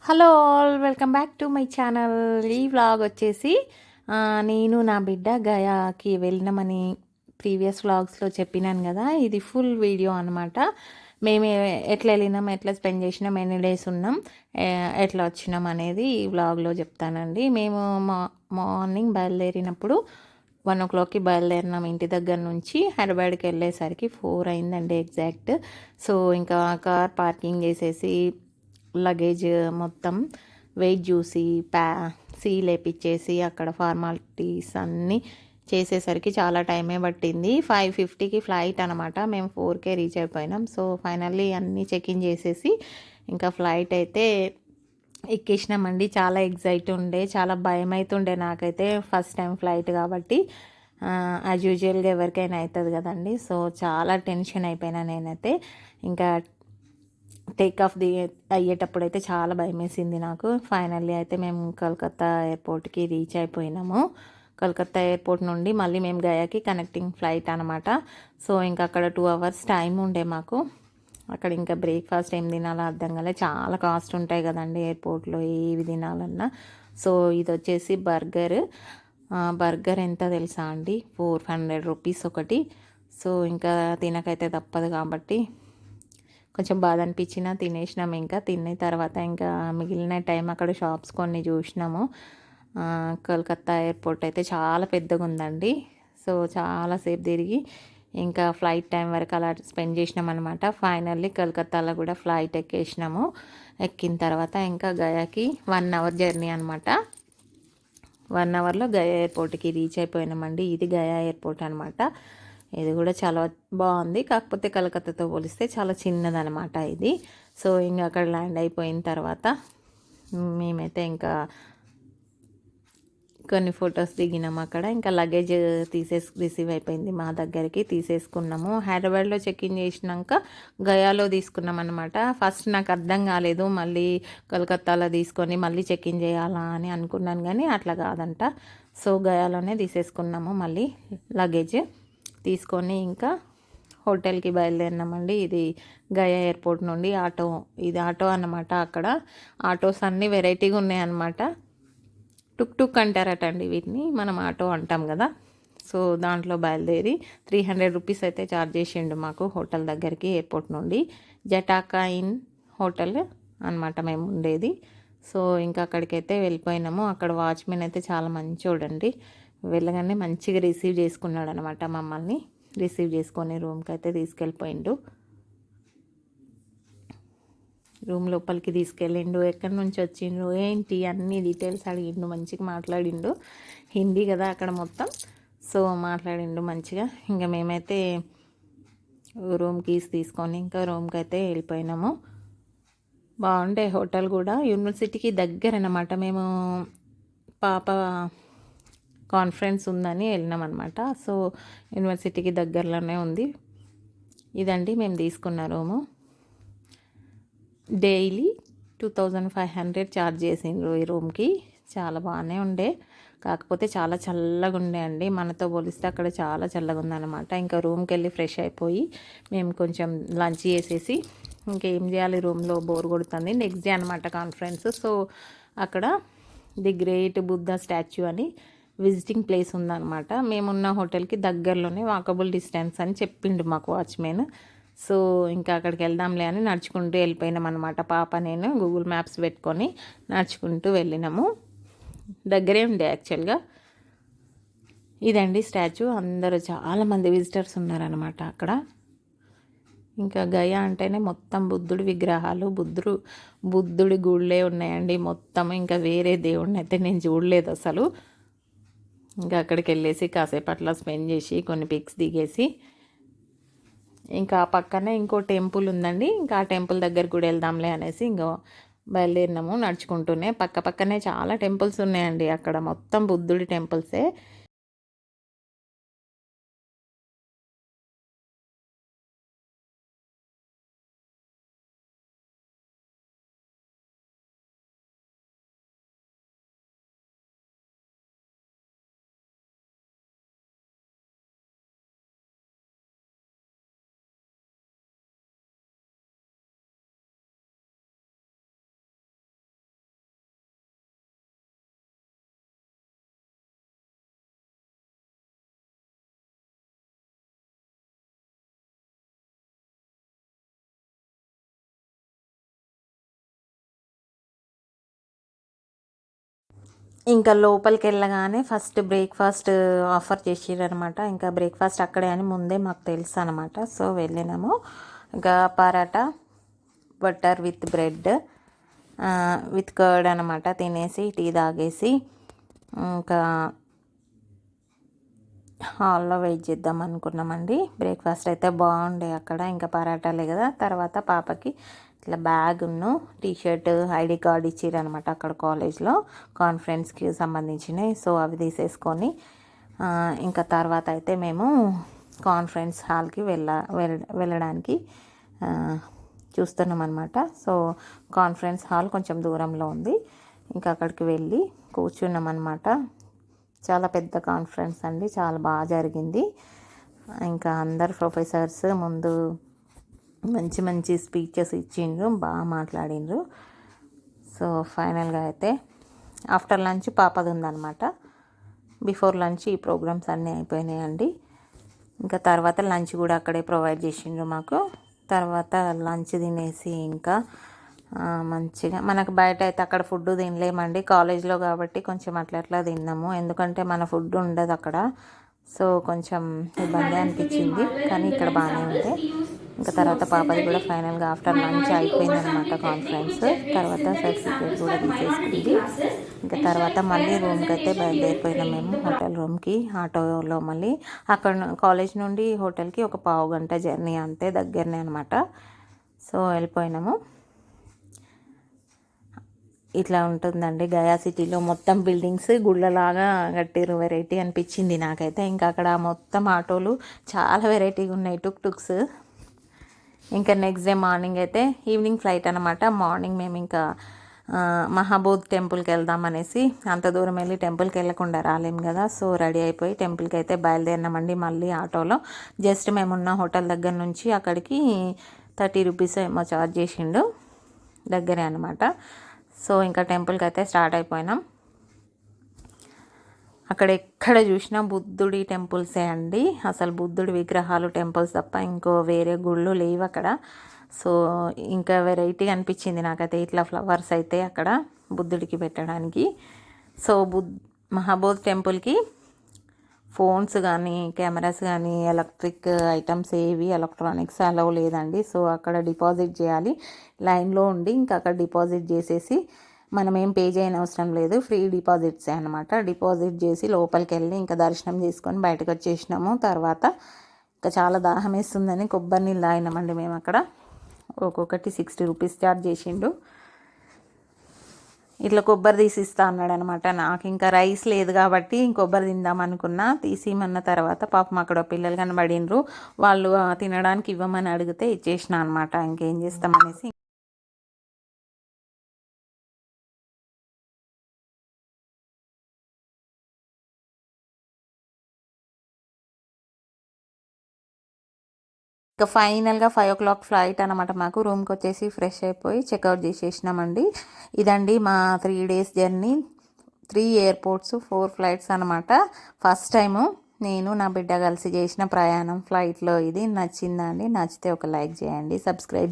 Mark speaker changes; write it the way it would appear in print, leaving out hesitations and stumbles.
Speaker 1: Hello all welcome back to my channel. ఈ vlog వచ్చేసి నేను నా బిడ్డ గయాకి వెళ్ళినామని ప్రీవియస్ వ్లాగ్స్లో చెప్పినాను కదా. ఇది ఫుల్ వీడియో అనమాట. మేము ఎట్లా వెళ్ళినాం, ఎట్లా స్పెండ్ చేసినాం, ఎన్ని డేస్ ఉన్నాం, ఎట్లా వచ్చినాం అనేది ఈ వ్లాగ్లో చెప్తానండి. మేము మార్నింగ్ బయలుదేరినప్పుడు 1 o'clockకి బయలుదేరినాం ఇంటి దగ్గర నుంచి. హైదరాబాద్కి వెళ్ళేసరికి 4 అయిందండి ఎగ్జాక్ట్. సో ఇంకా కార్ పార్కింగ్ చేసేసి లగేజ్ మొత్తం వెయిట్ చూసి సీల్ వేపించేసి అక్కడ ఫార్మాలిటీస్ అన్నీ చేసేసరికి చాలా టైమే పట్టింది. 5:50కి ఫ్లైట్ అనమాట. మేము 4కే రీచ్ అయిపోయినాం. సో ఫైనల్లీ అన్నీ చెక్-ఇన్ చేసేసి ఇంకా ఫ్లైట్ అయితే ఎక్కేసినామండి. చాలా ఎగ్జైట్ ఉండే, చాలా భయం అవుతుండే నాకైతే. ఫస్ట్ టైం ఫ్లైట్ కాబట్టి యాజ్ యూజువల్గా ఎవరికైనా అవుతుంది కదండి. సో చాలా టెన్షన్ అయిపోయినా నేనైతే. ఇంకా టేక్ ఆఫ్ అయ్యేటప్పుడు అయితే చాలా భయం వేసింది నాకు. ఫైనల్లీ అయితే మేము కలకత్తా ఎయిర్పోర్ట్కి రీచ్ అయిపోయినాము. కలకత్తా ఎయిర్పోర్ట్ నుండి మళ్ళీ మేము గయాకి కనెక్టింగ్ ఫ్లైట్ అనమాట. సో ఇంకా అక్కడ 2 hours టైం ఉండే మాకు. అక్కడ ఇంకా బ్రేక్ఫాస్ట్ ఏం తినాలో అర్థం కాలే. చాలా కాస్ట్ ఉంటాయి కదండి ఎయిర్పోర్ట్లో ఏవి తినాలన్నా. సో ఇది వచ్చేసి బర్గర్ ఎంత తెలుసా అండి, 400 రూపీస్ ఒకటి. సో ఇంకా తినకైతే తప్పదు కాబట్టి కొంచెం బాధ అనిపించినా తినేసినాము. ఇంకా తిన్న తర్వాత ఇంకా మిగిలిన టైం అక్కడ షాప్స్ కొన్ని చూసినాము. కలకత్తా ఎయిర్పోర్ట్ అయితే చాలా పెద్దగా ఉందండి. సో చాలాసేపు తిరిగి ఇంకా ఫ్లైట్ టైం వరకు అలా స్పెండ్ చేసినాం అనమాట. ఫైనల్లీ కలకత్తాలో కూడా ఫ్లైట్ ఎక్కేసినాము. ఎక్కిన తర్వాత ఇంకా గయాకి 1 hour జర్నీ అనమాట. 1 hourలో గయా ఎయిర్పోర్ట్కి రీచ్ అయిపోయినామండి. ఇది గయా ఎయిర్పోర్ట్ అనమాట. ఇది కూడా చాలా బాగుంది, కాకపోతే కలకత్తాతో పోలిస్తే చాలా చిన్నదనమాట ఇది. సో ఇంకా అక్కడ ల్యాండ్ అయిపోయిన తర్వాత మేమైతే ఇంకా కొన్ని ఫొటోస్ దిగినాం అక్కడ. ఇంకా లగేజ్ రిసీవ్ అయిపోయింది మా దగ్గరికి, తీసేసుకున్నాము. హైదరాబాద్లో చెక్-ఇన్ చేసినాక గయాలో తీసుకున్నాం అనమాట. ఫస్ట్ నాకు అర్థం కాలేదు, మళ్ళీ కలకత్తాలో తీసుకొని మళ్ళీ చెక్-ఇన్ చేయాలా అని అనుకున్నాను, కానీ అట్లా కాదంట. సో గయాలోనే తీసేసుకున్నాము మళ్ళీ లగేజ్ తీసుకొని ఇంకా హోటల్కి బయలుదేరినామండి. ఇది గయా ఎయిర్పోర్ట్ నుండి ఇది ఆటో అన్నమాట. అక్కడ ఆటోస్ అన్నీ వెరైటీగా ఉన్నాయన్నమాట. టుక్ టుక్ అంటారటండి వీటిని, మనం ఆటో అంటాం కదా. సో దాంట్లో బయలుదేరి 300 రూపీస్ అయితే ఛార్జ్ చేసిండు మాకు హోటల్ దగ్గరికి ఎయిర్పోర్ట్ నుండి. జటాకా ఇన్ హోటల్ అనమాట మేము ఉండేది. సో ఇంకా అక్కడికైతే వెళ్ళిపోయినాము. అక్కడ వాచ్మెన్ అయితే చాలా మంచోడండి. వెళ్ళగానే మంచిగా రిసీవ్ చేసుకున్నాడు అనమాట. మమ్మల్ని రిసీవ్ చేసుకొని రూమ్కి అయితే తీసుకెళ్ళిపోయిండు. రూమ్ లోపలికి తీసుకెళ్ళిండు. ఎక్కడి నుంచి వచ్చిండు ఏంటి అన్ని డీటెయిల్స్ అడిగిండు. మంచిగా మాట్లాడిండు. హిందీ కదా అక్కడ మొత్తం. సో మాట్లాడిండు మంచిగా. ఇంకా మేమైతే రూమ్ కీస్ తీసుకొని ఇంకా రూమ్కి అయితే వెళ్ళిపోయినాము. బాగుండే హోటల్ కూడా. యూనివర్సిటీకి దగ్గర అన్నమాట. మేము పాప కాన్ఫరెన్స్ ఉందని వెళ్ళినాం అనమాట. సో యూనివర్సిటీకి దగ్గరలోనే ఉంది. ఇదండి మేము తీసుకున్న రూము. డైలీ 2500 ఛార్జ్ చేసిండ్రు ఈ రూమ్కి. చాలా బాగానే ఉండే, కాకపోతే చాలా చల్లగా ఉండే అండి. మనతో పోలిస్తే అక్కడ చాలా చల్లగా ఉందన్నమాట. ఇంకా రూమ్కి వెళ్ళి ఫ్రెష్ అయిపోయి మేము కొంచెం లంచ్ చేసేసి ఇంకేం చేయాలి, రూమ్లో బోర్ కొడుతుంది. నెక్స్ట్ డే అనమాట కాన్ఫరెన్స్. సో అక్కడ ది గ్రేట్ బుద్ధ స్టాచ్యూ అని విజిటింగ్ ప్లేస్ ఉందన్నమాట. మేమున్న హోటల్కి దగ్గరలోనే, వాకబుల్ డిస్టెన్స్ అని చెప్పిండు మాకు వాచ్మెన్. సో ఇంకా అక్కడికి వెళ్దాంలే అని నడుచుకుంటూ వెళ్ళిపోయినాం అనమాట. పాప నేను గూగుల్ మ్యాప్స్ పెట్టుకొని నడుచుకుంటూ వెళ్ళినాము. దగ్గరే ఉండే యాక్చువల్గా. ఇదండి స్టాచ్యూ. అందరూ చాలామంది విజిటర్స్ ఉన్నారనమాట అక్కడ. ఇంకా గయా అంటేనే మొత్తం బుద్ధుడి విగ్రహాలు, బుద్ధుడి గుళ్ళే ఉన్నాయండి మొత్తం. ఇంకా వేరే దేవుడిని అయితే నేను చూడలేదు అసలు. ఇంకా అక్కడికి వెళ్ళేసి కాసేపు అట్లా స్పెండ్ చేసి కొన్ని పిక్స్ దిగేసి ఇంకా పక్కనే ఇంకో టెంపుల్ ఉందండి. ఇంకా ఆ టెంపుల్ దగ్గర కూడా వెళ్దాంలే అనేసి ఇంకో బయలుదేరినాము నడుచుకుంటూనే. పక్కనే చాలా టెంపుల్స్ ఉన్నాయండి అక్కడ, మొత్తం బుద్ధుడి టెంపుల్సే. ఇంకా లోపలికి వెళ్ళగానే ఫస్ట్ బ్రేక్ఫాస్ట్ ఆఫర్ చేసిరనమాట. ఇంకా బ్రేక్ఫాస్ట్ అక్కడే అని ముందే మాకు తెలుసు అనమాట. సో వెళ్ళినాము. ఇంకా paratha butter with bread with curd అనమాట తినేసి టీ తాగేసి ఇంకా హాల్లో వెయిట్ చేద్దాం అనుకున్నామండి. బ్రేక్ఫాస్ట్ అయితే బాగుండే అక్కడ. ఇంకా పరాటాలే కదా. తర్వాత పాపకి ఇట్లా బ్యాగ్ను టీషర్ట్ ఐడి కార్డ్ ఇచ్చిరనమాట అక్కడ కాలేజ్లో కాన్ఫరెన్స్కి సంబంధించినవి. సో అవి తీసేసుకొని ఇంకా తర్వాత అయితే మేము కాన్ఫరెన్స్ హాల్కి వెళ్ళడానికి చూస్తున్నాం అనమాట. సో కాన్ఫరెన్స్ హాల్ కొంచెం దూరంలో ఉంది. ఇంకా అక్కడికి వెళ్ళి కూర్చున్నాం అనమాట. చాలా పెద్ద కాన్ఫరెన్స్ అండి, చాలా బాగా జరిగింది. ఇంకా అందరు ప్రొఫెసర్స్ ముందు మంచి మంచి స్పీచెస్ ఇచ్చిండ్రు, బాగా మాట్లాడిండ్రు. సో ఫైనల్గా అయితే ఆఫ్టర్ లంచ్ పాపది ఉందన్నమాట. బిఫోర్ లంచ్ ఈ ప్రోగ్రామ్స్ అన్నీ అయిపోయినాయండి. ఇంకా తర్వాత లంచ్ కూడా అక్కడే ప్రొవైడ్ చేసిండ్రు మాకు. తర్వాత లంచ్ తినేసి ఇంకా మంచిగా మనకు బయట అయితే అక్కడ ఫుడ్ తినలేమండి, కాలేజ్లో కాబట్టి కొంచెం అట్లా తిన్నాము. ఎందుకంటే మన ఫుడ్ ఉండదు అక్కడ. సో కొంచెం ఇబ్బంది అనిపించింది, కానీ ఇక్కడ బాగానే ఉంది. ఇంకా తర్వాత పాపది కూడా ఫైనల్గా ఆఫ్టర్ లంచ్ అయిపోయిందనమాట కాన్ఫరెన్స్. తర్వాత సర్టిఫికేట్ కూడా తీసేసుకుంది. ఇంకా తర్వాత మళ్ళీ రూమ్కి అయితే బయలుదేరిపోయినాం మేము, హోటల్ రూమ్కి ఆటోలో. మళ్ళీ అక్కడ కాలేజ్ నుండి హోటల్కి ఒక 1/2 గంట జర్నీ, అంతే, దగ్గరనే అనమాట. సో వెళ్ళిపోయినాము. ఇట్లా ఉంటుందండి గయా సిటీలో. మొత్తం బిల్డింగ్స్ గుళ్ళలాగా కట్టారు. వెరైటీ అనిపించింది నాకైతే. ఇంకా అక్కడ మొత్తం ఆటోలు చాలా వెరైటీగా ఉన్నాయి, టుక్స్. ఇంకా నెక్స్ట్ డే మార్నింగ్ అయితే ఈవినింగ్ ఫ్లైట్ అనమాట. మార్నింగ్ మేము ఇంకా మహాబోధ్ టెంపుల్కి వెళ్దాం అనేసి, అంత దూరం వెళ్ళి టెంపుల్కి వెళ్ళకుండా రాలేము కదా. సో రెడీ అయిపోయి టెంపుల్కి అయితే బయలుదేరినామండి మళ్ళీ ఆటోలో. జస్ట్ మేమున్న హోటల్ దగ్గర నుంచి అక్కడికి 30 రూపీస్ ఏమో ఛార్జ్ చేసిండు, దగ్గరే అనమాట. సో ఇంకా టెంపుల్కి అయితే స్టార్ట్ అయిపోయినాం. అక్కడ ఎక్కడ చూసినా బుద్ధుడి టెంపుల్సే అండి. అసలు బుద్ధుడి విగ్రహాలు టెంపుల్స్ తప్ప ఇంకో వేరే గుళ్ళు లేవు అక్కడ. సో ఇంకా వెరైటీ అనిపించింది నాకైతే. ఇట్లా ఫ్లవర్స్ అయితే అక్కడ బుద్ధుడికి పెట్టడానికి. సో మహాబోధ్ టెంపుల్కి ఫోన్స్ కానీ కెమెరాస్ కానీ ఎలక్ట్రిక్ ఐటమ్స్ ఏవి ఎలక్ట్రానిక్స్ అలౌ లేదండి. సో అక్కడ డిపాజిట్ చేయాలి లైన్లో ఉండి. ఇంకా అక్కడ డిపాజిట్ చేసేసి మనం ఏం పే చేయని అవసరం లేదు, ఫ్రీ డిపాజిట్సే అనమాట. డిపాజిట్ చేసి లోపలికి వెళ్ళి ఇంకా దర్శనం చేసుకొని బయటకు వచ్చేసినాము. తర్వాత ఇంకా చాలా దాహం వేస్తుందని కొబ్బరి నీళ్ళు తాగినామండి మేము అక్కడ. ఒక్కొక్కటి 60 రూపీస్ ఛార్జ్ చేసిండు. ఇట్లా కొబ్బరి తీసి ఇస్తా అన్నాడు అనమాట. నాకు ఇంకా రైస్ లేదు కాబట్టి కొబ్బరి తిందాం అనుకున్నా. తీసిమన్న తర్వాత పాపం అక్కడ పిల్లలు కనబడినరు, వాళ్ళు తినడానికి ఇవ్వమని అడిగితే ఇచ్చేసిన అనమాట. ఇంకేం చేస్తామనేసి ఇంకా ఫైనల్గా 5 o'clock ఫ్లైట్ అనమాట మాకు. రూమ్కి వచ్చేసి ఫ్రెష్ అయిపోయి చెక్అవుట్ చేసేసినామండి. ఇదండి మా 3 days జర్నీ, 3 ఎయిర్పోర్ట్స్ 4 ఫ్లైట్స్ అనమాట. ఫస్ట్ టైము నేను నా బిడ్డ కలిసి చేసిన ప్రయాణం ఫ్లైట్లో ఇది. నచ్చిందా అండి? నచ్చితే ఒక లైక్ చేయండి, సబ్స్క్రైబ్